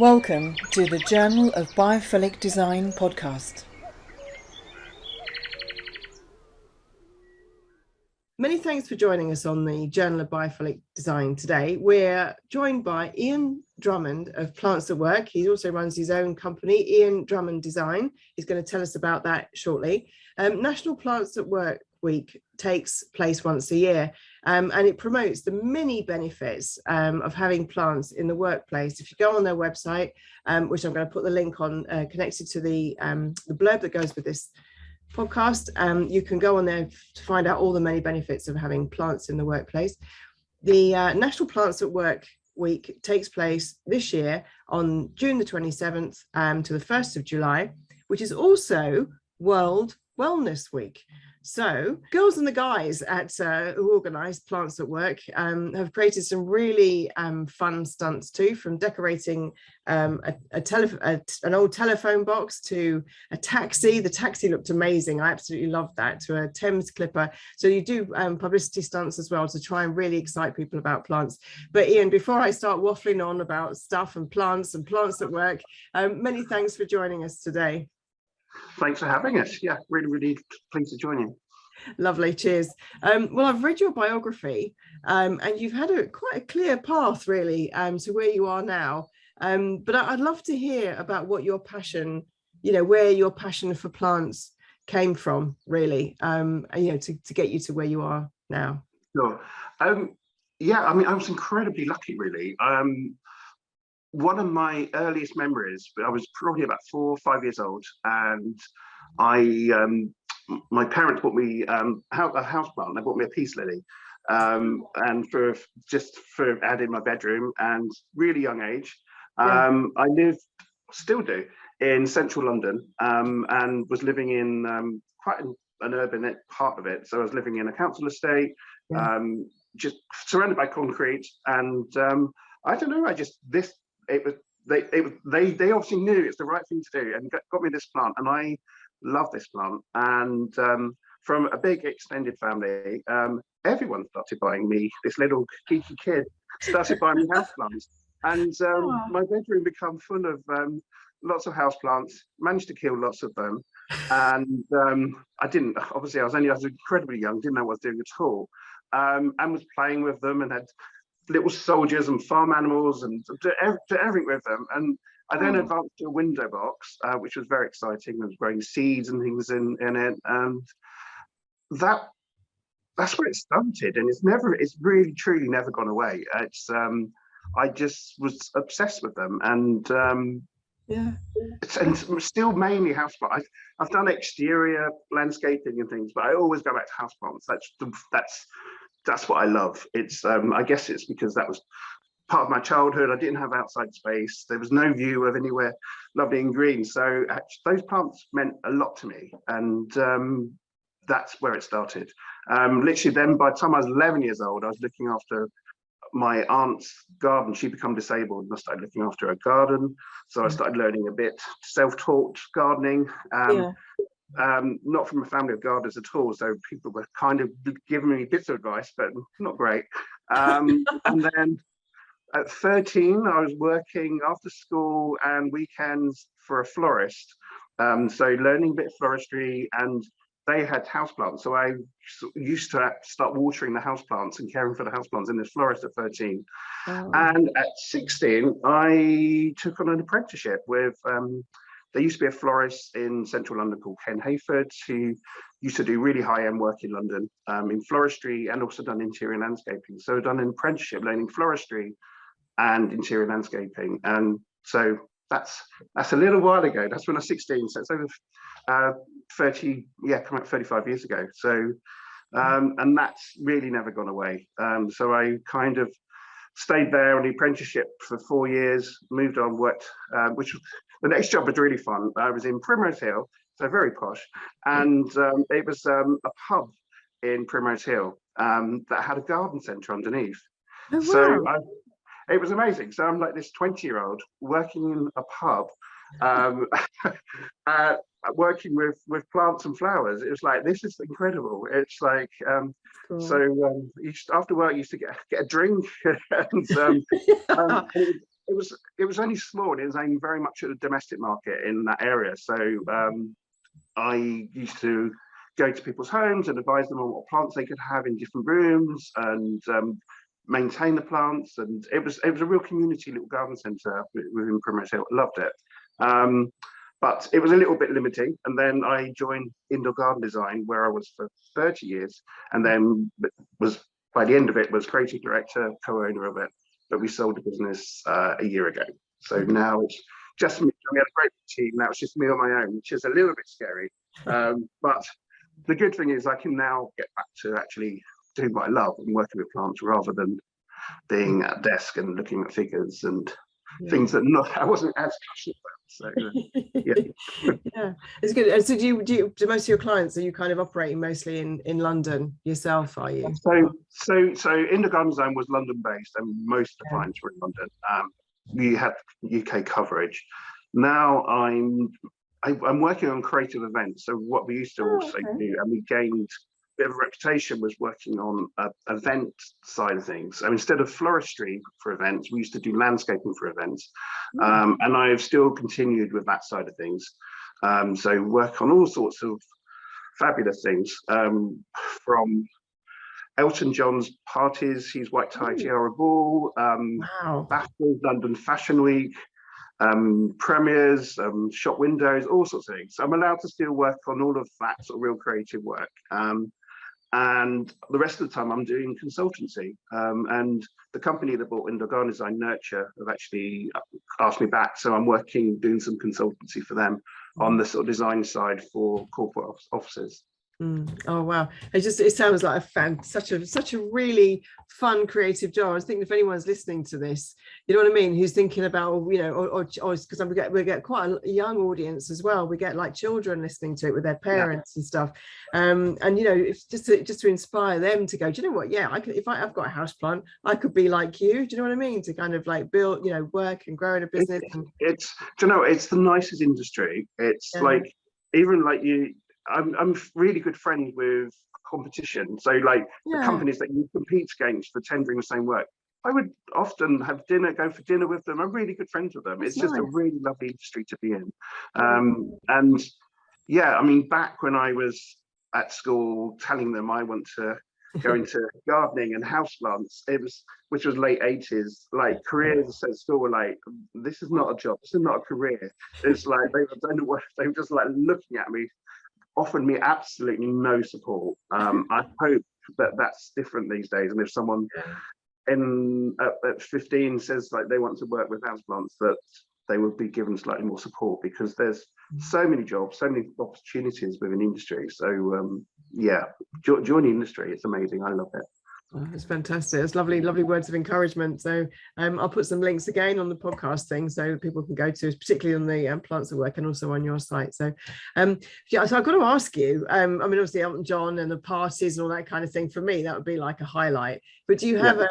Welcome to the Journal of Biophilic Design podcast. Many thanks for joining us on the Journal of Biophilic Design today. We're joined by Ian Drummond of Plants at Work. He also runs his own company, Ian Drummond Design. He's going to tell us about that shortly. National Plants at Work Week takes place once a year, and it promotes the many benefits of having plants in the workplace. If you go on their website, which I'm going to put the link on, connected to the blurb that goes with this podcast, you can go on there to find out all the many benefits of having plants in the workplace. The National Plants at Work Week takes place this year on June the 27th to the 1st of July, which is also World Wellness Week. So girls and the guys at who organise Plants at Work have created some really fun stunts too, from decorating an old telephone box to a taxi. The taxi looked amazing. I absolutely loved that, to a Thames Clipper. So you do publicity stunts as well to try and really excite people about plants. But Ian, before I start waffling on about stuff and Plants at Work, many thanks for joining us today. Thanks for having us. Yeah, really pleased to join you. Lovely, cheers. Well, I've read your biography, and you've had quite a clear path really to where you are now. But I'd love to hear about what your passion, where your passion for plants came from, really, to get you to where you are now. Sure. Yeah, I mean, I was incredibly lucky, really. One of my earliest memories, I was probably about 4 or 5 years old, and my parents bought me a house plant. They bought me a peace lily, and for add in my bedroom. And really young age, I still do, in central London, and was living in quite an urban part of it. So I was living in a council estate, just surrounded by concrete, and I don't know. They obviously knew it's the right thing to do, and got me this plant, and I love this plant. And from a big extended family, everyone started buying me, this little geeky kid started buying me houseplants, and my bedroom became full of lots of houseplants. Managed to kill lots of them, and I was incredibly young, didn't know what I was doing at all, and was playing with them, and had little soldiers and farm animals and do everything with them. And I then advanced to a window box, which was very exciting. I was growing seeds and things in it, and that's where it started. And it's really truly never gone away. It's I just was obsessed with them, and and still mainly houseplants. I've done exterior landscaping and things, but I always go back to houseplants. That's what I love. It's I guess it's because that was part of my childhood. I didn't have outside space. There was no view of anywhere lovely and green. So actually, those plants meant a lot to me, and that's where it started. Literally, then by the time I was 11 years old, I was looking after my aunt's garden. She'd become disabled, and I started looking after her garden. So I started learning a bit self-taught gardening. Not from a family of gardeners at all, so people were kind of giving me bits of advice, but not great. And then at 13, I was working after school and weekends for a florist, so learning a bit of floristry, and they had houseplants. So I used to start watering the houseplants and caring for the houseplants in this florist at 13. And at 16, I took on an apprenticeship with there used to be a florist in central London called Ken Hayford, who used to do really high-end work in London, in floristry, and also done interior landscaping. So I've done an apprenticeship learning floristry and interior landscaping. And so that's a little while ago. That's when I was 16. So it's over 35 years ago. So, and that's really never gone away. So I kind of stayed there on the apprenticeship for 4 years, moved on, worked, which the next job was really fun. I was in Primrose Hill, so very posh, and it was a pub in Primrose Hill that had a garden centre underneath. Oh, wow. So it was amazing. So I'm like this 20-year-old working in a pub, working with plants and flowers. It was like, this is incredible. It's like cool. So after work, you used to get a drink, and it was only small. It was aimed very much at the domestic market in that area. So I used to go to people's homes and advise them on what plants they could have in different rooms, and maintain the plants. And it was a real community little garden centre within Primrose Hill. Loved it. But it was a little bit limiting. And then I joined indoor garden design, where I was for 30 years, and then was, by the end of it, was creative director, co-owner of it. But we sold the business a year ago. So now it's just me. We had a great team. Now it's just me on my own, which is a little bit scary. But the good thing is I can now get back to actually doing what I love and working with plants, rather than being at a desk and looking at figures and things that I wasn't as passionate about. So yeah, it's good. And so do most of your clients, are you kind of operating mostly in London yourself, are you? So Indoor Garden Design was London based, and most of the clients were in London. We had UK coverage. Now I'm working on creative events. So what we used to also do, and we gained a bit of a reputation, was working on event side of things. And instead of floristry for events, we used to do landscaping for events. And I've still continued with that side of things. So work on all sorts of fabulous things, from Elton John's parties, his White Tie Tiara Ball, BAFTA, London Fashion Week, premieres, shop windows, all sorts of things. So I'm allowed to still work on all of that sort of real creative work. And the rest of the time I'm doing consultancy. And the company that bought Indoor Garden Design, Nurture, have actually asked me back. So I'm doing some consultancy for them on the sort of design side for corporate offices. Oh wow, it sounds like such a really fun creative job. I was thinking, if anyone's listening to this, you know what I mean, who's thinking about, or because we get quite a young audience as well. We get like children listening to it with their parents and stuff, and it's just to inspire them to go, do you know what, I could, if I've got a house plant, I could be like you, do you know what I mean, to kind of like build, work and grow in a business. It's the nicest industry. It's like, even like you, I'm really good friends with competition. So like the companies that you compete against for tendering the same work, I would often go for dinner with them. I'm really good friends with them. That's just a really lovely industry to be in. And I mean, back when I was at school telling them I want to go into gardening and houseplants, which was late 80s, like careers at school were like, this is not a job, this is not a career. It's like they were just like looking at me, offered me absolutely no support. I hope that that's different these days. And if someone at 15 says like they want to work with houseplants, that they will be given slightly more support, because there's so many jobs, so many opportunities within industry. So join the industry. It's amazing. I love it. Oh, it's fantastic. It's lovely words of encouragement. So I'll put some links again on the podcast thing so people can go to, particularly on the Plants at Work and also on your site. So so I've got to ask you, I mean, obviously Elton John and the parties and all that kind of thing, for me that would be like a highlight, but do you have a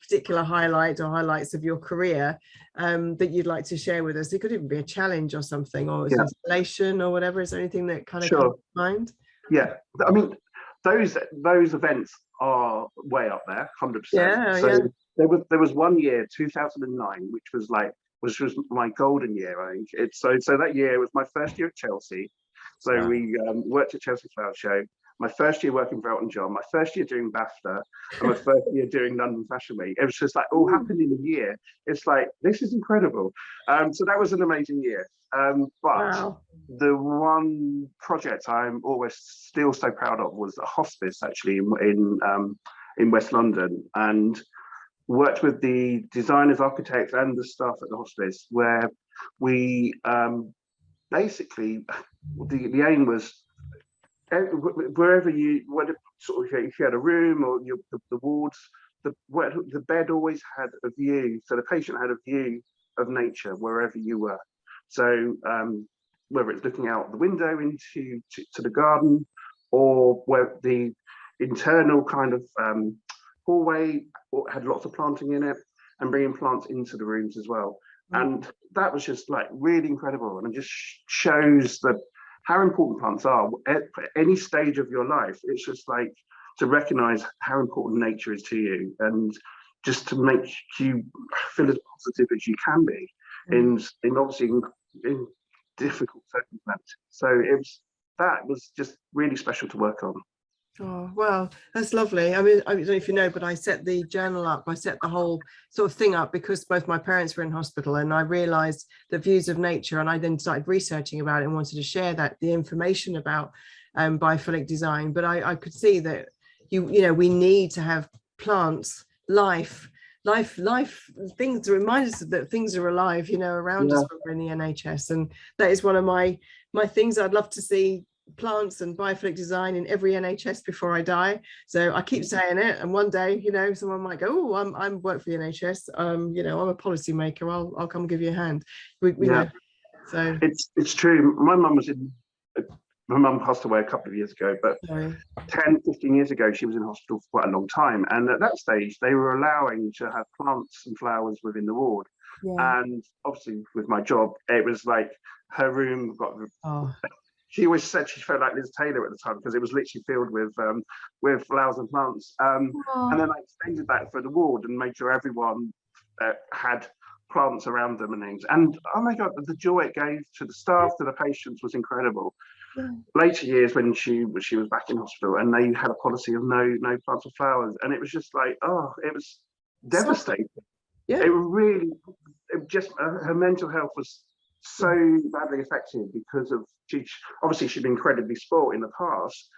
particular highlight or highlights of your career that you'd like to share with us? It could even be a challenge or something, or installation or whatever. Is there anything that kind of comes to mind? I mean, those events are way up there, 100%. There was one year, 2009, which was my golden year, I think. So that year was my first year at Chelsea. So we worked at Chelsea Flower Show. My first year working for Elton John, my first year doing BAFTA, and my first year doing London Fashion Week. It was just like all happened in a year. It's like, this is incredible. So that was an amazing year. But the one project I'm always still so proud of was a hospice, actually, in West London, and worked with the designers, architects, and the staff at the hospice, where we basically, the aim was, wherever if you had a room or the wards, the bed always had a view, so the patient had a view of nature wherever you were. So whether it's looking out the window into the garden, or where the internal kind of hallway had lots of planting in it, and bringing plants into the rooms as well. And that was just like really incredible, and it just shows that how important plants are at any stage of your life. It's just like to recognize how important nature is to you, and just to make you feel as positive as you can be in obviously in difficult circumstances. So that was just really special to work on. Oh, well, that's lovely. I mean, I don't know if you know, but I set the journal up. I set the whole sort of thing up because both my parents were in hospital, and I realized the views of nature, and I then started researching about it and wanted to share the information about biophilic design. But I could see that you know, we need to have plants, life things to remind us that things are alive, you know, around us when we're in the NHS. And that is one of my things. I'd love to see plants and biophilic design in every NHS before I die. So I keep saying it, and one day, you know, someone might go, oh, I'm work for the NHS, you know, I'm a policy maker, I'll come give you a hand. We know. So it's true. My mum passed away a couple of years ago, but 10, 15 years ago, she was in hospital for quite a long time. And at that stage, they were allowing to have plants and flowers within the ward. And obviously with my job, it was like her room got she always said she felt like Liz Taylor at the time, because it was literally filled with flowers and plants. And then I extended that for the ward and made sure everyone had plants around them and things. And oh my God, the joy it gave to the staff, to the patients, was incredible. Later years, when she was back in hospital, and they had a policy of no plants or flowers, and it was just like, oh, it was devastating. It really, her mental health was so badly affected because of obviously she'd been incredibly spoiled in the past,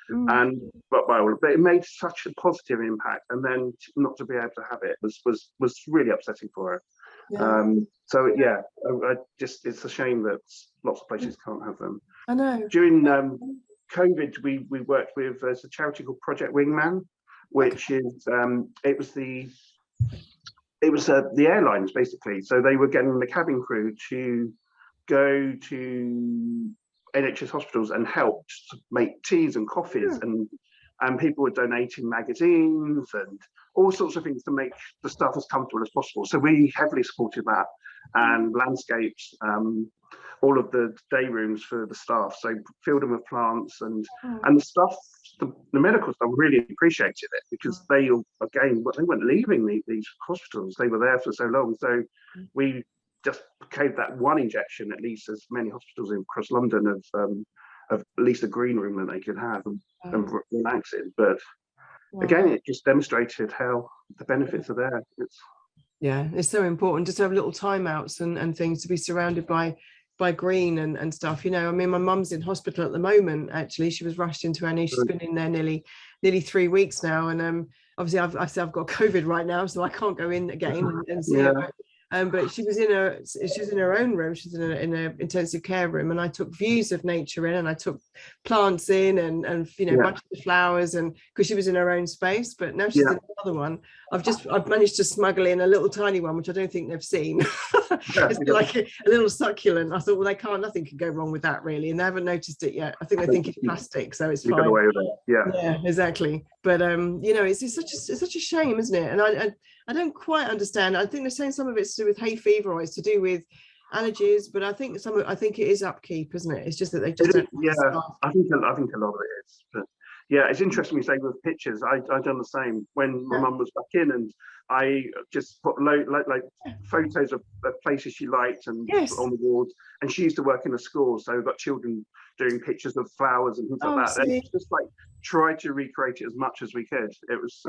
but it made such a positive impact, and then not to be able to have it was really upsetting for her. So it's a shame that lots of places can't have them. I know. During COVID, we worked with a charity called Project Wingman, which is it was the airlines basically. So they were getting the cabin crew to go to NHS hospitals and help to make teas and coffees, and people were donating magazines and all sorts of things to make the staff as comfortable as possible. So we heavily supported that, and landscapes, all of the day rooms for the staff. So filled them with plants, and the staff, the medical staff really appreciated it, because they weren't leaving these hospitals. They were there for so long. So we just gave that one injection, at least as many hospitals across London of at least a green room that they could have and relax in. But again, it just demonstrated how the benefits are there. It's so important just to have little timeouts and things, to be surrounded by green and stuff. You know, I mean, my mum's in hospital at the moment. Actually, she was rushed into her knee. She's been in there nearly 3 weeks now, and obviously I've got COVID right now, so I can't go in again and see her. But she was in her own room. She's in an intensive care room, and I took views of nature in, and I took plants in, and you know, bunches of flowers, and because she was in her own space. But now she's in another one. I've managed to smuggle in a little tiny one, which I don't think they've seen. It's like a little succulent. I thought, well, nothing can go wrong with that really, and they haven't noticed it yet. I think they think it's plastic, so it's fine. Got away with it. Yeah, exactly. But you know, it's such a shame, isn't it? And I don't quite understand. I think they're saying some of it's to do with hay fever, or it's to do with allergies, but I think it is upkeep, isn't it? It's just that they just don't. I think a lot of it is. But it's interesting you say with pictures. I done the same when my mum was back in, and I just put like photos of places she liked and on the walls. And she used to work in a school, so we've got children doing pictures of flowers and things like that. And just like try to recreate it as much as we could. It was.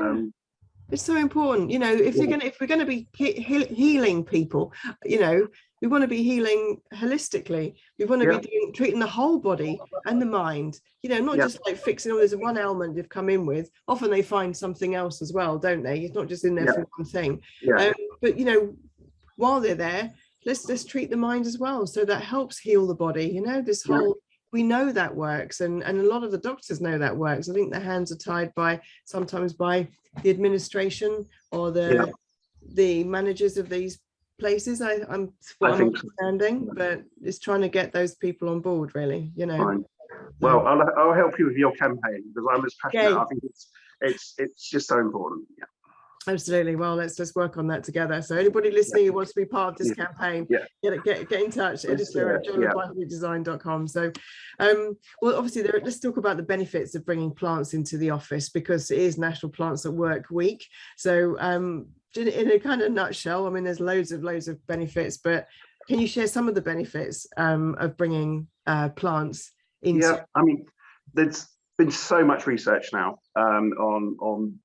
It's so important, you know, if we're going to be healing people, you know, we want to be healing holistically. We want to be treating the whole body and the mind, you know, not just like fixing, there's one element they've come in with. Often they find something else as well, don't they? It's not just in there for one thing. But, you know, while they're there, let's treat the mind as well. So that helps heal the body, you know, this whole... We know that works, and a lot of the doctors know that works. I think their hands are tied sometimes by the administration or the managers of these places. I'm understanding, but it's trying to get those people on board, really. You know. Fine. Well, I'll help you with your campaign, because I'm as passionate. I think it's just so important. Absolutely. Well, let's work on that together. So anybody listening who wants to be part of this campaign, get in touch. Editor at journalofbiophilic.com. So, well, obviously, let's talk about the benefits of bringing plants into the office, because it is National Plants at Work Week. So, in a kind of nutshell, I mean, there's loads of benefits, but can you share some of the benefits of bringing plants into? Yeah, I mean, there's been so much research now on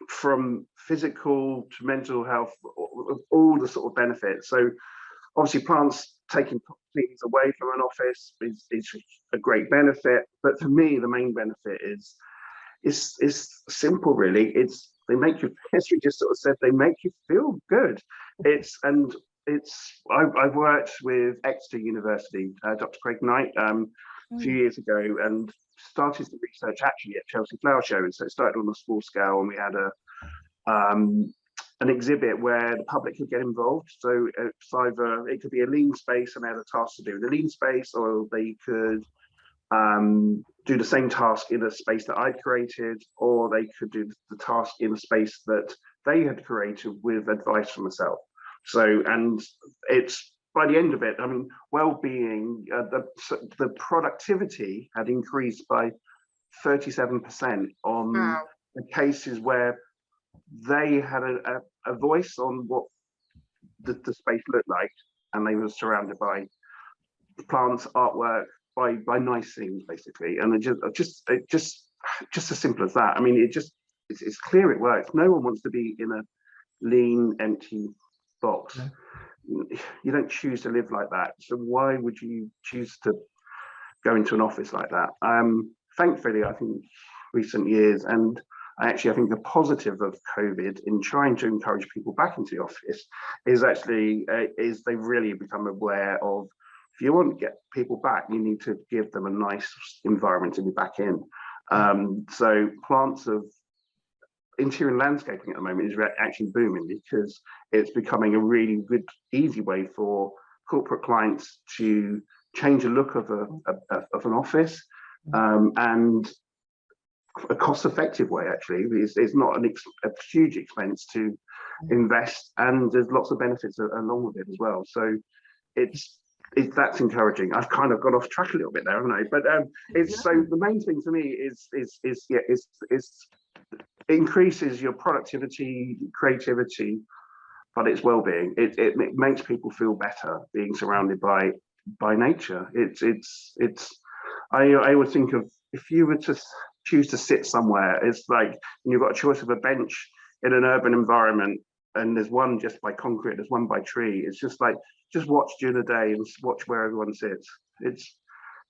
from physical to mental health, all the sort of benefits. So obviously plants taking things away from an office is a great benefit, but for me the main benefit is simple really. They make you, as we just sort of said, they make you feel good. I've worked with Exeter University, Dr. Craig Knight, a few years ago, and started the research actually at Chelsea Flower Show. And so it started on a small scale, and we had an exhibit where the public could get involved. So it's either, it could be a lean space and they had a task to do in the lean space, or they could do the same task in a space that I'd created, or they could do the task in a space that they had created with advice from myself. So, and it's, by the end of it, I mean, well-being, the productivity had increased by 37% on the cases where they had a voice on what the space looked like, and they were surrounded by plants, artwork, by nice things basically. And it just as simple as that. I mean, it's clear it works. No one wants to be in a lean, empty box. No. You don't choose to live like that. So why would you choose to go into an office like that? Thankfully, I think recent years, and I think the positive of COVID in trying to encourage people back into the office is actually they've really become aware of, if you want to get people back, you need to give them a nice environment to be back in. So plants of interior landscaping at the moment is actually booming, because it's becoming a really good, easy way for corporate clients to change the look of an office, and a cost-effective way. Actually, it's not a huge expense to invest, and there's lots of benefits along with it as well. So that's encouraging. I've kind of got off track a little bit there, haven't I? But so the main thing for me is it increases your productivity, creativity, but it's well-being. It makes people feel better being surrounded by nature. I always think of, if you were to choose to sit somewhere, it's like when you've got a choice of a bench in an urban environment, and there's one just by concrete, there's one by tree. It's just like, just watch during the day and watch where everyone sits.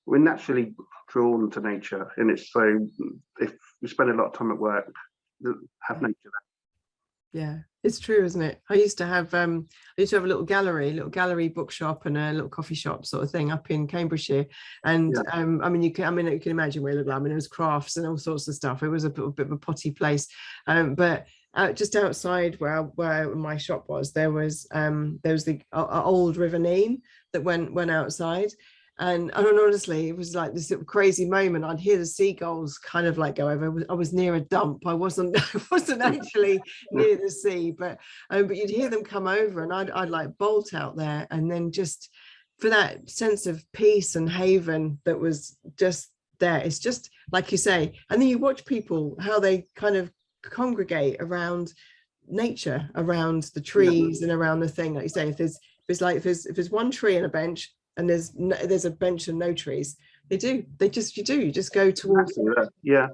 We're naturally drawn to nature, and it's so, if we spend a lot of time at work, have nature there. Yeah, it's true, isn't it? I used to have a little gallery bookshop and a little coffee shop sort of thing up in Cambridgeshire, and I mean, you can imagine where it looked like. I mean, it was crafts and all sorts of stuff. It was a bit of a potty place, but just outside where my shop was, there was the old River Nene that went outside. And honestly, it was like this crazy moment. I'd hear the seagulls kind of like go over. I was near a dump. I wasn't actually near the sea, but you'd hear them come over, and I'd like bolt out there, and then just for that sense of peace and haven that was just there. It's just like you say, and then you watch people, how they kind of congregate around nature, around the trees and around the thing. Like you say, if there's one tree and a bench, and there's a bench and no trees, you just go towards it. Yeah.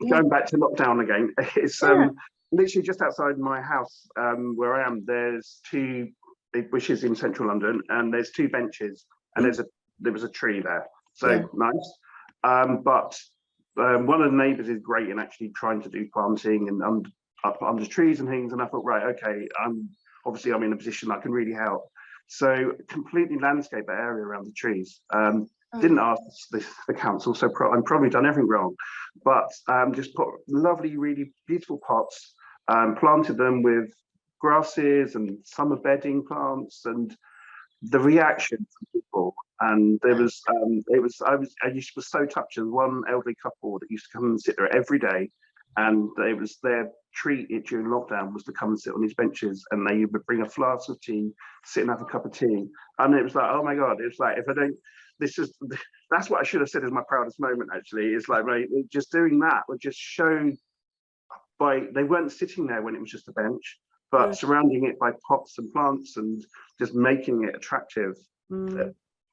Going back to lockdown again, it's literally just outside my house, where I am, there's two, which is in central London, and there's two benches, and there was a tree there, so nice. But one of the neighbours is great in actually trying to do planting and up under trees and things, and I thought, right, okay, I'm in a position I can really help. So completely landscape that area around the trees. Didn't ask the council, so I'm probably done everything wrong, but just put lovely, really beautiful pots, planted them with grasses and summer bedding plants, and the reaction from people. And there was, I was so touched. There was one elderly couple that used to come and sit there every day, and it was their treat during lockdown was to come and sit on these benches, and they would bring a flask of tea, sit and have a cup of tea, and it was like, oh my god, it's like, if I don't, this is, that's what I should have said as my proudest moment. Actually, it's like, right, just doing that would just show by they weren't sitting there when it was just a bench, but surrounding it by pots and plants and just making it attractive.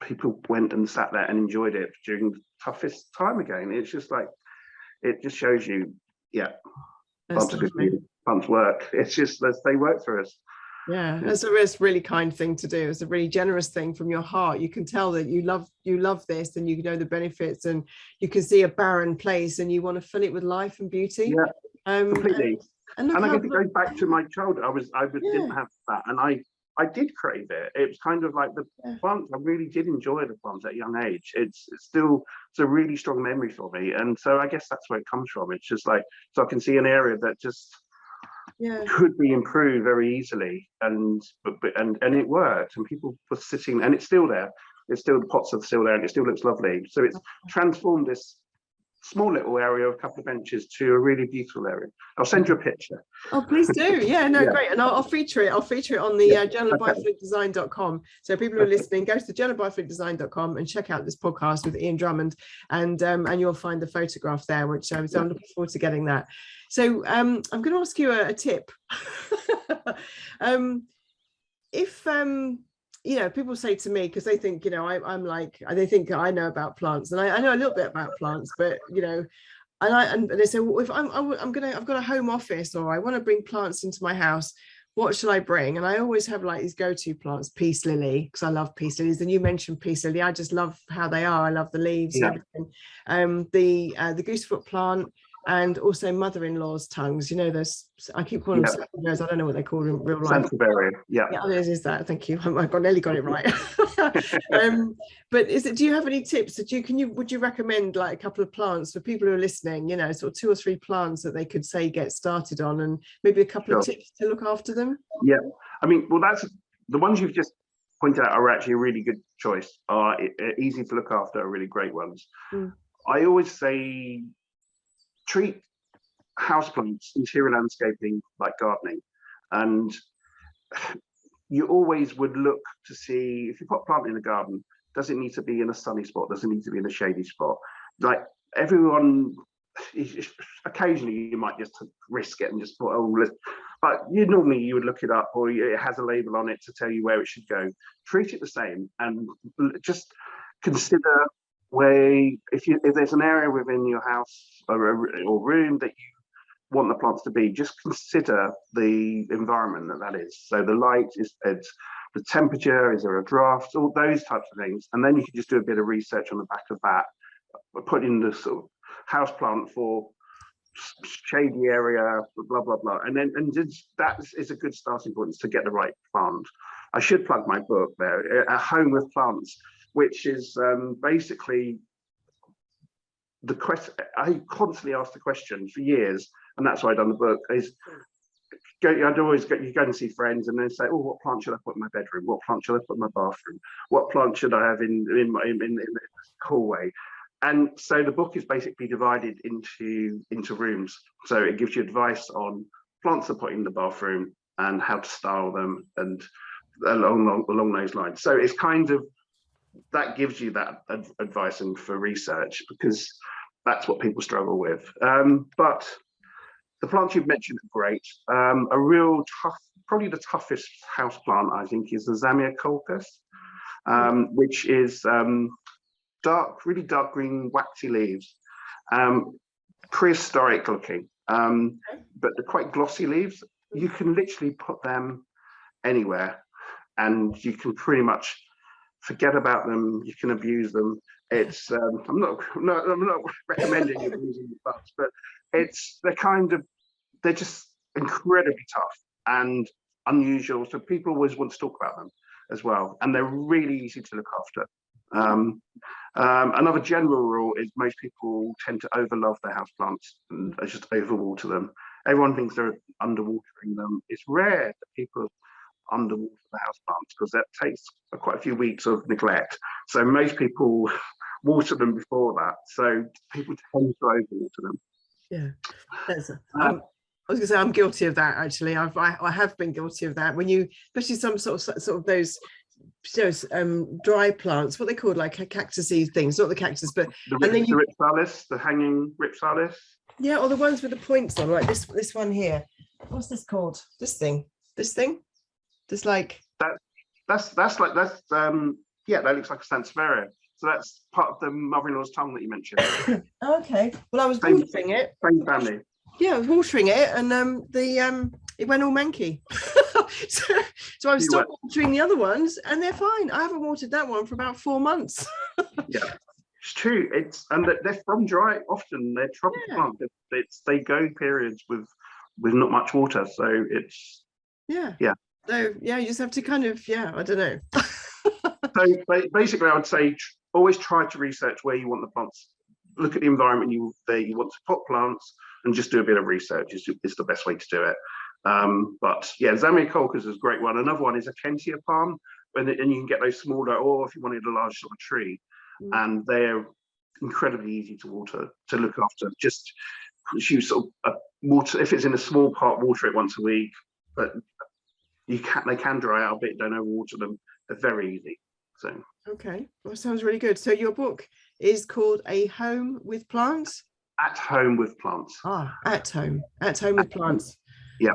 People went and sat there and enjoyed it during the toughest time again. It's just like, it just shows you, plants are good, plants work. It's just that they work for us. Yeah, it's a really kind thing to do. It's a really generous thing from your heart. You can tell that you love this, and you know the benefits, and you can see a barren place and you want to fill it with life and beauty. Completely. And I guess it goes back to my childhood. I didn't have that, and I did crave it. It was kind of like the plants. I really did enjoy the plants at a young age. It's a really strong memory for me, and so I guess that's where it comes from. It's just like, so I can see an area that just could be improved very easily, and it worked, and people were sitting, and it's still there. It's still, the pots are still there, and it still looks lovely. So it's transformed this small little area of a couple of benches to a really beautiful area. I'll send you a picture. Oh, please do. Great. And I'll feature it on the Journal of Biophilic Design.com. So people who are listening, go to the Journal of Biophilic Design.com and check out this podcast with Ian Drummond, and you'll find the photograph there, which so I'm looking forward to getting that. So I'm going to ask you a tip. If people say to me, because they think, I'm like, they think I know about plants, and I know a little bit about plants, but and they say, well, if I've got a home office, or I want to bring plants into my house, what should I bring? And I always have like these go-to plants, peace lily, because I love peace lilies. And you mentioned peace lily, I just love how they are. I love the leaves, everything. The goosefoot plant, and also mother-in-law's tongues. Those, I keep calling them sansevieria. I don't know what they call them in real life. Sansevieria, is that? Thank you. I nearly got it right. But do you have any tips that would you recommend, like a couple of plants for people who are listening? Sort of 2 or 3 plants that they could say get started on, and maybe a couple of tips to look after them. Yeah, I mean, well, that's the ones you've just pointed out are actually a really good choice. Are easy to look after, are really great ones. I always say, treat houseplants, interior landscaping, like gardening, and you always would look to see, if you put a plant in a garden, does it need to be in a sunny spot? Does it need to be in a shady spot? Like everyone, occasionally you might just risk it and just put, but you would look it up, or it has a label on it to tell you where it should go. Treat it the same, and just consider if there's an area within your house or room that you want the plants to be, just consider the environment that is. So the light, is the temperature, is there a draft, all those types of things. And then you can just do a bit of research on the back of that, put in the sort of house plant for shady area, blah blah blah, and that is a good starting point to get the right plant. I should plug my book there, A Home with Plants, which is basically the question. I constantly ask the question for years, and that's why I've done the book. I'd always go and see friends, and then say, "Oh, what plant should I put in my bedroom? What plant should I put in my bathroom? What plant should I have in the hallway?" And so the book is basically divided into rooms. So it gives you advice on plants to put in the bathroom and how to style them, and along those lines. So it's kind of, that gives you that advice and for research, because that's what people struggle with. But the plants you've mentioned are great. A real tough, probably the toughest house plant, I think, is the Zamioculcas, which is really dark green, waxy leaves, prehistoric looking, but they're quite glossy leaves. You can literally put them anywhere, and you can pretty much forget about them. You can abuse them. It's I'm not recommending abusing the plants, but they're just incredibly tough and unusual. So people always want to talk about them as well, and they're really easy to look after. Another general rule is most people tend to overlove their houseplants and just overwater them. Everyone thinks they're underwatering them. It's rare that people underwater the houseplants, because that takes quite a few weeks of neglect. So most people water them before that. So people tend to overwater them. Yeah. That's, Uh, I was going to say I'm guilty of that actually. I have been guilty of that when you, especially some sort of those dry plants, what they called like cactusy things, not the cactus, but the ripsalis, the hanging ripsalis. Yeah, or the ones with the points on, like this one here. What's this called? This thing. This like That's yeah, that looks like a sansevieria. So that's part of the mother-in-law's tongue that you mentioned. Okay. Well, I was Same- watering it. Same family. Yeah, I was watering it, and it went all manky. so I've stopped watering the other ones, and they're fine. I haven't watered that one for about 4 months. Yeah, it's true. And they're from dry. Often they're tropical plants. They go periods with not much water, so it's yeah. So yeah, you just have to kind of I don't know. So basically, I would say always try to research where you want the plants. Look at the environment you want to put plants, and just do a bit of research. Is the best way to do it. But yeah, Zamioculcas is a great one. Another one is a Kentia palm, and you can get those smaller, or if you wanted a large sort of tree, and they're incredibly easy to water, to look after. Just you sort of water, if it's in a small pot, water it once a week. But they can dry out a bit. Don't overwater them. They're very easy. So okay, well, sounds really good. So your book is called A Home with Plants. At Home with Plants. At home with plants. Yeah.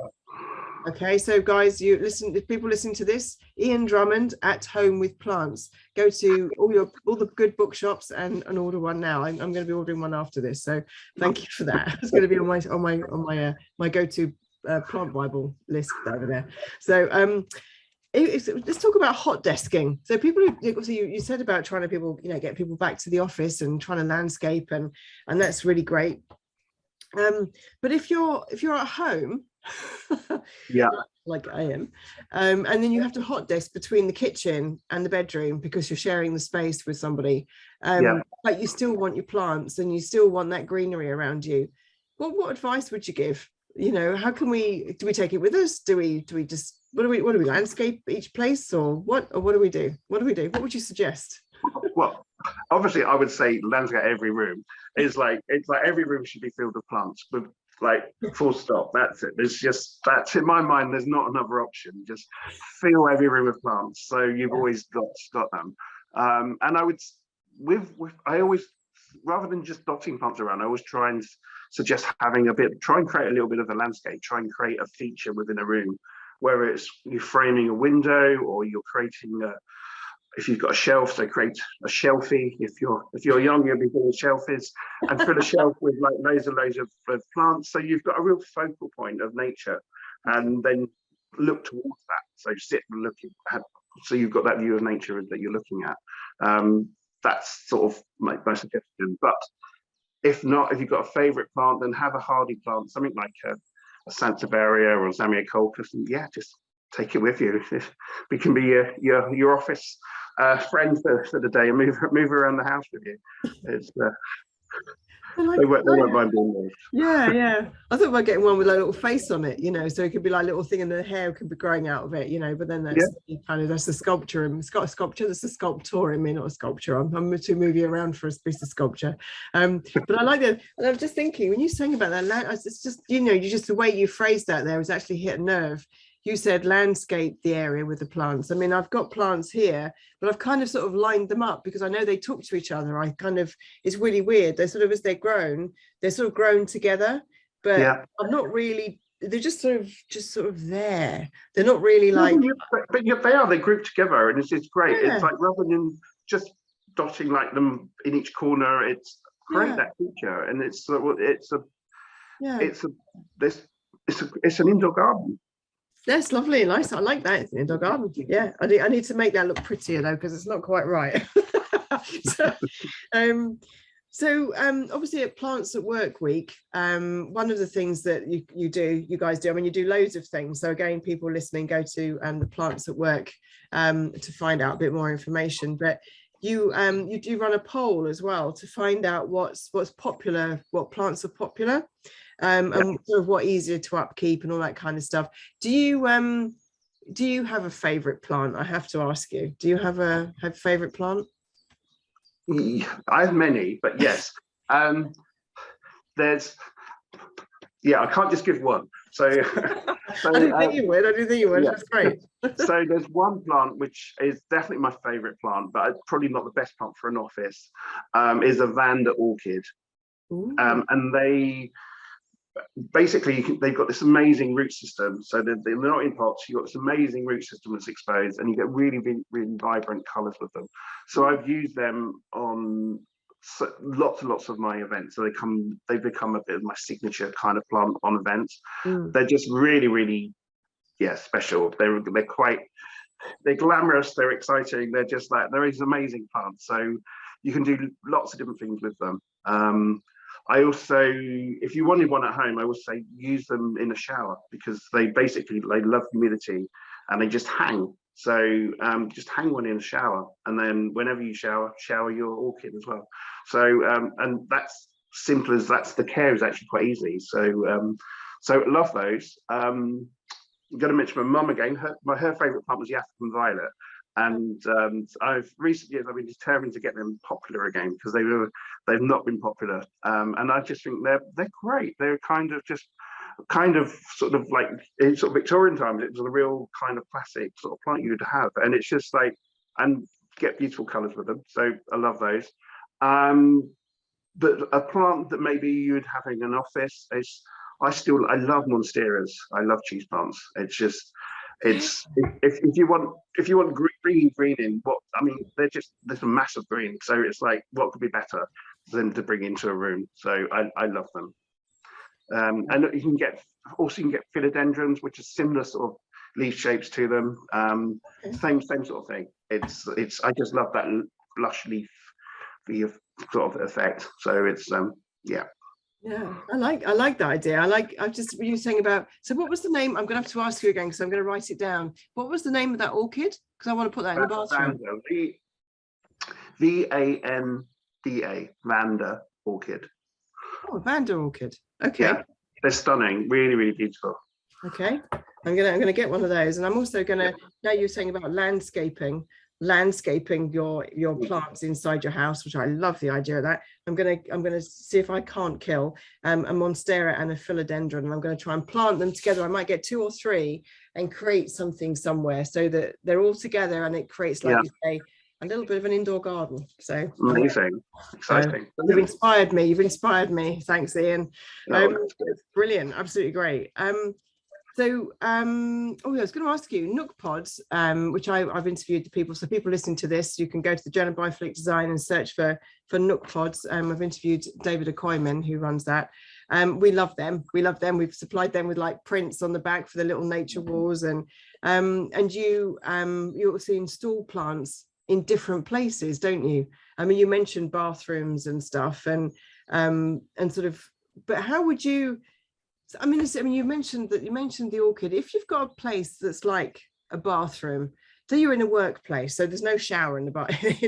Okay, so guys, if people listen to this, Ian Drummond, At Home with Plants. Go to all the good bookshops and order one now. I'm going to be ordering one after this, so thank you for that. It's going to be on my go-to plant Bible list over there. So let's talk about hot desking. So people, you said about trying to get people back to the office and trying to landscape, and that's really great. But if you're at home, yeah, like I am, and then you have to hot desk between the kitchen and the bedroom because you're sharing the space with somebody, but you still want your plants and you still want that greenery around you. What advice would you give? How can do we take it with us? Do we just what do we landscape each place, or what do we do? What would you suggest? Well, obviously I would say landscape every room. It's like every room should be filled with plants, with like full stop. That's it. That's in my mind, there's not another option. Just fill every room with plants, so you've always got them. And I would I always, rather than just dotting plants around, I always try and suggest try and create a little bit of a landscape, try and create a feature within a room, whether it's you're framing a window or you're creating if you've got a shelf, so create a shelfie. If you're young, you'll be doing shelfies, and fill a shelf with like loads of plants. So you've got a real focal point of nature, and then look towards that. So sit and look at, so you've got that view of nature that you're looking at. That's sort of my suggestion. But if not, if you've got a favourite plant, then have a hardy plant, something like a sansevieria or Zamioculcas, and just take it with you. We can be your office friend for the day and move around the house with you. It's they won't mind being moved. Yeah. I thought about getting one with a little face on it, so it could be like a little thing, and the hair could be growing out of it, but then that's the sculpture. And it's got a sculpture. That's a sculptor in me, not a sculpture. I'm too moving around for a piece of sculpture. But I like that. And I'm just thinking, when you're saying about that, it's just the way you phrased that there was actually hit a nerve. You said landscape the area with the plants. I mean, I've got plants here, but I've kind of sort of lined them up because I know they talk to each other. It's really weird. They're sort of, as they're sort of grown together, but I'm not really, they're just sort of there. They're not really like. But they group together, and it's great. Yeah. It's like, rather than just dotting like them in each corner, it's create that feature, and it's an indoor garden. That's lovely and nice. I like that. It's an indoor garden. Yeah, I need to make that look prettier though, because it's not quite right. So obviously at Plants at Work Week, one of the things that you guys do, I mean, you do loads of things. So again, people listening, go to the Plants at Work to find out a bit more information. But you do run a poll as well to find out what's popular, what plants are popular. And sort of what easier to upkeep and all that kind of stuff. Do you have a favorite plant? I have to ask you. Do you have a favorite plant? I have many, but yes. There's Yeah, I can't just give one. So, I didn't think you would. I didn't think you would. yeah. That's great. So there's one plant which is definitely my favourite plant, but probably not the best plant for an office. Is a Vanda orchid, and they basically they've got this amazing root system. So they're not in pots. You've got this amazing root system that's exposed, and you get really, really, really vibrant colours with them. So I've used them on lots and lots of my events. So they've become a bit of my signature kind of plant on events. They're just really, really, special. They're glamorous. They're exciting. They're just like, they're these amazing plants. So you can do lots of different things with them. I also, if you wanted one at home, I would say use them in a shower, because they love humidity and they just hang. So just hang one in a shower, and then whenever you shower your orchid as well. So and that's simple as that's the care is actually quite easy. So so love those. I'm going to mention my mum again. Her favourite plant was the African violet, and recent years I've been determined to get them popular again, because they've not been popular. And I just think they're great. They're kind of sort of like in sort of Victorian times, it was a real kind of classic sort of plant you'd have, and it's just like, and get beautiful colours with them. So I love those. But a plant that maybe you'd have in an office is, I love monsteras. I love cheese plants. It's just, if you want green in, there's a massive green. So it's like, what could be better than to bring into a room? So I love them. And you can get philodendrons, which are similar sort of leaf shapes to them. Same sort of thing. It's I just love that lush leaf sort of effect. So it's yeah. Yeah, I like that idea. You were saying about, so what was the name? I'm gonna have to ask you again, because I'm gonna write it down. What was the name of that orchid? Because I want to put that in the bathroom. Vanda, Vanda orchid. Oh, Vanda orchid. Okay. Yeah, they're stunning, really, really beautiful. Okay, I'm gonna get one of those, and I'm also gonna, now you're saying about landscaping your plants inside your house, which I love the idea of that. I'm gonna see if I can't kill a monstera and a philodendron, and I'm going to try and plant them together. I might get 2 or 3 and create something somewhere, so that they're all together, and it creates, like you say, a little bit of an indoor garden. So amazing, exciting. You've inspired me. Thanks, Ian. Brilliant, absolutely great. So I was going to ask you, Nook Pods, which I've interviewed the people. So people listening to this, you can go to the Journal of Biophilic Design and search for Nook Pods. I've interviewed David Acoyman, who runs that. We love them. We've supplied them with like prints on the back for the little nature walls, and you also install plants in different places, don't you? I mean, you mentioned bathrooms and stuff, and sort of. But how would you? I mean, you mentioned the orchid. If you've got a place that's like a bathroom, so you're in a workplace, so there's no shower in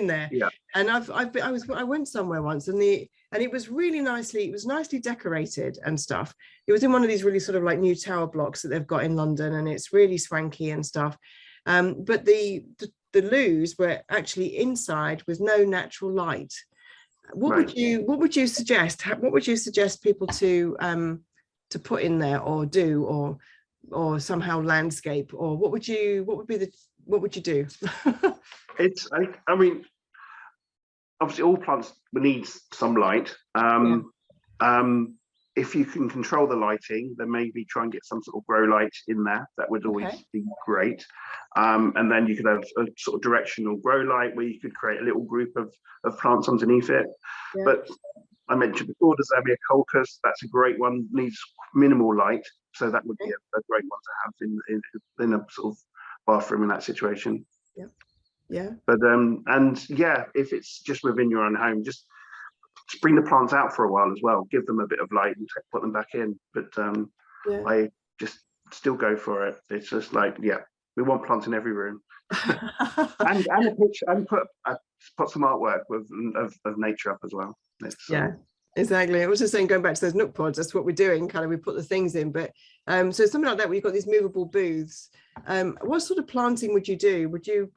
there. Yeah. And I went somewhere once, and it was really nicely decorated and stuff. It was in one of these really sort of like new tower blocks that they've got in London, and it's really swanky and stuff. But the loos were actually inside with no natural light. What would you suggest? What would you suggest people to put in there, or do, or somehow landscape, or what would you do? I mean, obviously all plants need some light. If you can control the lighting, then maybe try and get some sort of grow light in there. That would always be great. And then you could have a sort of directional grow light where you could create a little group of plants underneath it. Yeah. But I mentioned before, the Zamia colchis, that's a great one, needs minimal light. So that would be a great one to have in a sort of bathroom in that situation. Yeah. Yeah. But if it's just within your own home, just bring the plants out for a while as well. Give them a bit of light and put them back in. But I just still go for it. It's just like, we want plants in every room. and a picture, and put some artwork of nature up as well. Exactly. I was just saying, going back to those Nook pods, that's what we're doing. Kind of, we put the things in, but so something like that, where you've got these movable booths. What sort of planting would you do? Would you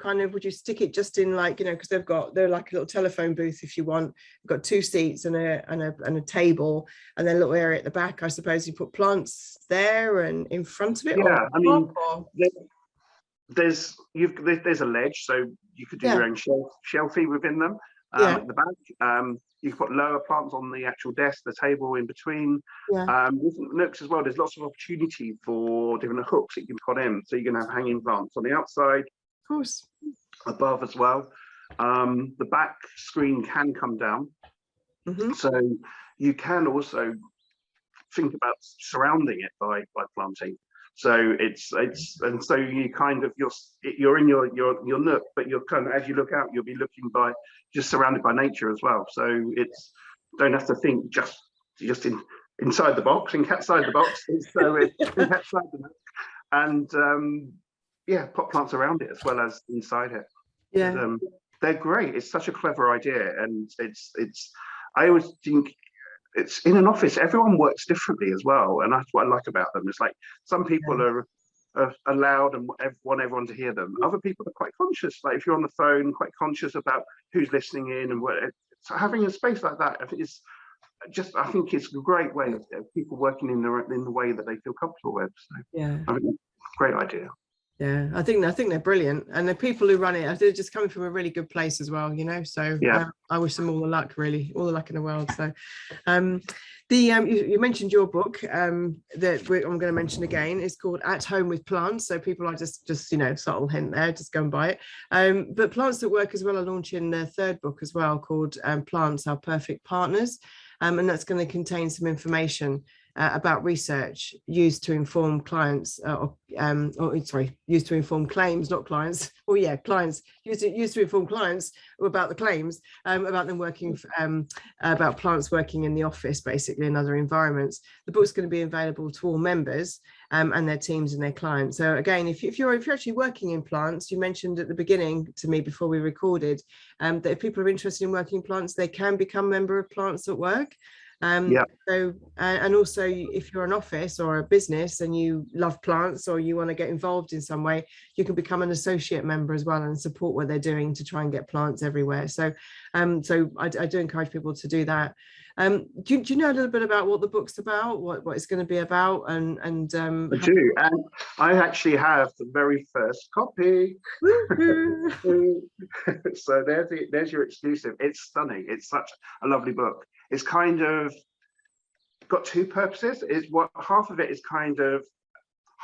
stick it just in, like, because they're like a little telephone booth if you want. You've got 2 seats and a table, and then a little area at the back. I suppose you put plants there and in front of it. Yeah, I mean, or... there's a ledge, so you could do your own shelfie within them. At the back, you can put lower plants on the actual desk, the table in between. Different nooks as well. There's lots of opportunity for different hooks that you can put in. So you can have hanging plants on the outside, of course, above as well. The back screen can come down, so you can also think about surrounding it by planting. So and so you kind of you're in your nook, but you're kind of, as you look out, you'll be looking just surrounded by nature as well. So don't have to think just inside the box and outside the box. So it's outside the nook, and put plants around it as well as inside it. Yeah, they're great. It's such a clever idea, and I always think, it's in an office, everyone works differently as well, and that's what I like about them. It's like some people are allowed and want everyone to hear them. Other people are quite conscious, like if you're on the phone, quite conscious about who's listening in, and so having a space like that, I think it's a great way of people working in the way that they feel comfortable with. So I think great idea. Yeah, I think they're brilliant, and the people who run it, they're just coming from a really good place as well, so I wish them all the luck, really, all the luck in the world. So you mentioned your book that I'm going to mention again. It's called At Home with Plants, so people are just subtle hint there, just go and buy it. But Plants That Work as well are launching their 3rd book as well, called Plants, Our Perfect Partners, and that's going to contain some information about research used to inform clients, used to inform claims, not clients. Clients used to inform clients about the claims, about them working, about plants working in the office, basically, in other environments. The book's going to be available to all members and their teams and their clients. So again, if you're actually working in plants, you mentioned at the beginning to me before we recorded that if people are interested in working in plants, they can become a member of Plants at Work. So and also, if you're an office or a business and you love plants, or you want to get involved in some way, you can become an associate member as well and support what they're doing to try and get plants everywhere. So I do encourage people to do that. Do you know a little bit about what the book's about, what it's going to be about? And I do, and I actually have the very first copy. So there's your exclusive. It's stunning. It's such a lovely book. It's kind of got 2 purposes. Half of it is kind of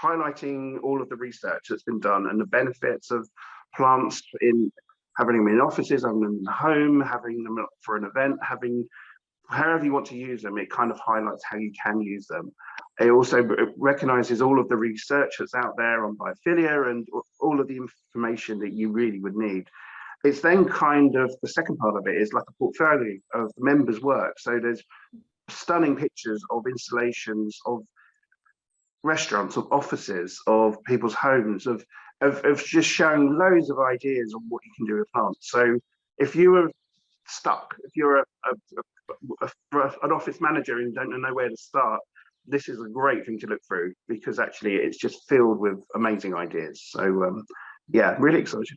highlighting all of the research that's been done and the benefits of plants, in having them in offices, having them in the home, having them for an event, however you want to use them. It kind of highlights how you can use them. It also recognizes all of the research that's out there on biophilia and all of the information that you really would need. It's then kind of, the second part of it is like a portfolio of the members' work. So there's stunning pictures of installations of restaurants, of offices, of people's homes, of just showing loads of ideas on what you can do with plants. So if you were stuck, if you're an office manager and don't know where to start, this is a great thing to look through, because actually it's just filled with amazing ideas. So really excited.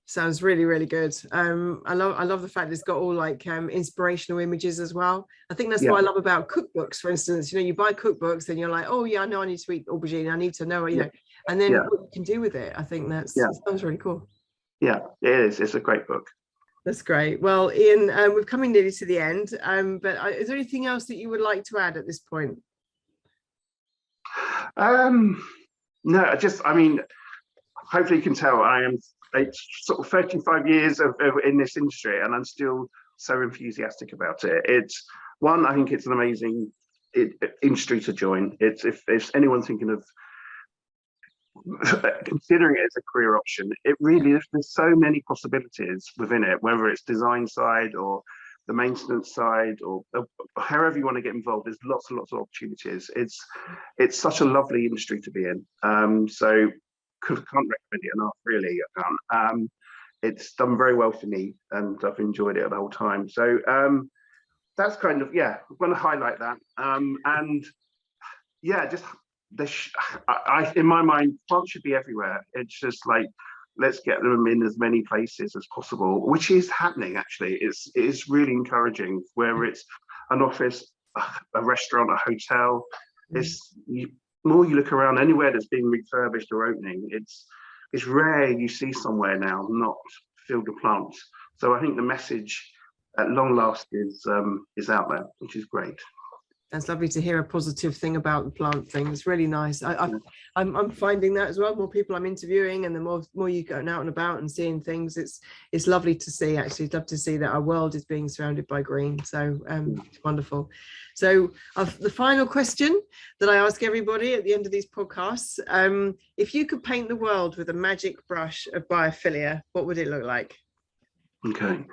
Sounds really, really good. I love the fact that it's got all like inspirational images as well. I think that's what I love about cookbooks, for instance. You buy cookbooks and you're like, oh yeah, I know I need to eat aubergine, I need to know, and then what you can do with it. I think that sounds really cool. Yeah, it is. It's a great book. That's great. Well, Ian, we're coming nearly to the end, but is there anything else that you would like to add at this point? No, hopefully you can tell it's sort of 35 years in this industry, and I'm still so enthusiastic about it. I think it's an amazing industry to join. If anyone's thinking of considering it as a career option, it really is. There's so many possibilities within it, whether it's design side or the maintenance side, or however you want to get involved. There's lots and lots of opportunities. It's such a lovely industry to be in. So can't recommend it enough, really. It's done very well for me, and I've enjoyed it the whole time. So that's kind of, yeah, I'm going to highlight that. And yeah, just in my mind, plants should be everywhere. It's just like, let's get them in as many places as possible, which is happening actually. It is really encouraging, where it's an office, a restaurant, a hotel. More you look around, anywhere that's being refurbished or opening, it's rare you see somewhere now not filled with plants. So I think the message at long last is out there, which is great. That's lovely to hear a positive thing about the plant thing. It's really nice. I'm finding that as well. More people I'm interviewing, and the more you go out and about and seeing things, it's lovely to see. Actually, it's lovely to see that our world is being surrounded by green. So it's wonderful. So the final question that I ask everybody at the end of these podcasts: if you could paint the world with a magic brush of biophilia, what would it look like? Okay.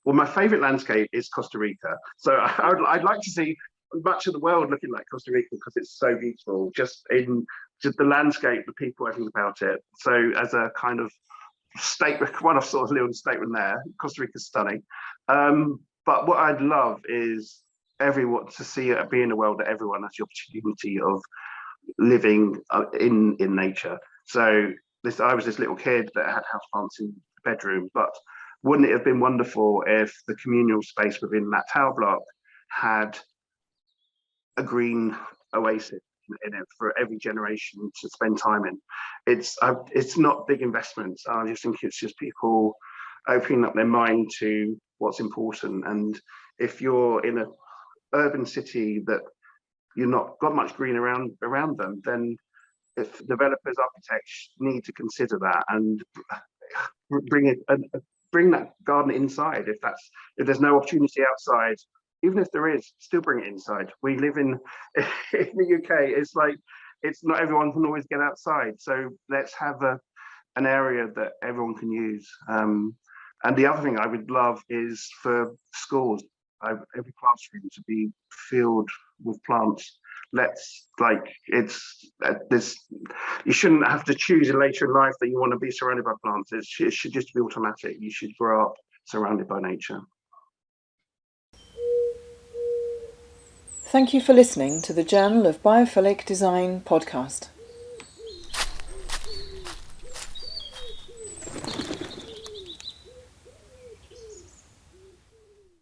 Well, my favorite landscape is Costa Rica. So I'd like to see much of the world looking like Costa Rica, because it's so beautiful, just the landscape, the people, everything about it. So as a kind of statement, one of sort of little statement there, Costa Rica's stunning. But what I'd love is everyone to see it, be in a world that everyone has the opportunity of living in nature. So I was this little kid that had houseplants in the bedroom, but wouldn't it have been wonderful if the communal space within that tower block had a green oasis in it for every generation to spend time in? It's not big investments. I just think it's just people opening up their mind to what's important. And if you're in an urban city that you're not got much green around them, then if developers, architects need to consider that and bring that garden inside. If there's no opportunity outside, even if there is, still bring it inside. We live in the UK. It's like, it's not everyone can always get outside. So let's have an area that everyone can use. And the other thing I would love is for schools, every classroom to be filled with plants. You shouldn't have to choose later in life that you want to be surrounded by plants. It should just be automatic. You should grow up surrounded by nature. Thank you for listening to the Journal of Biophilic Design podcast.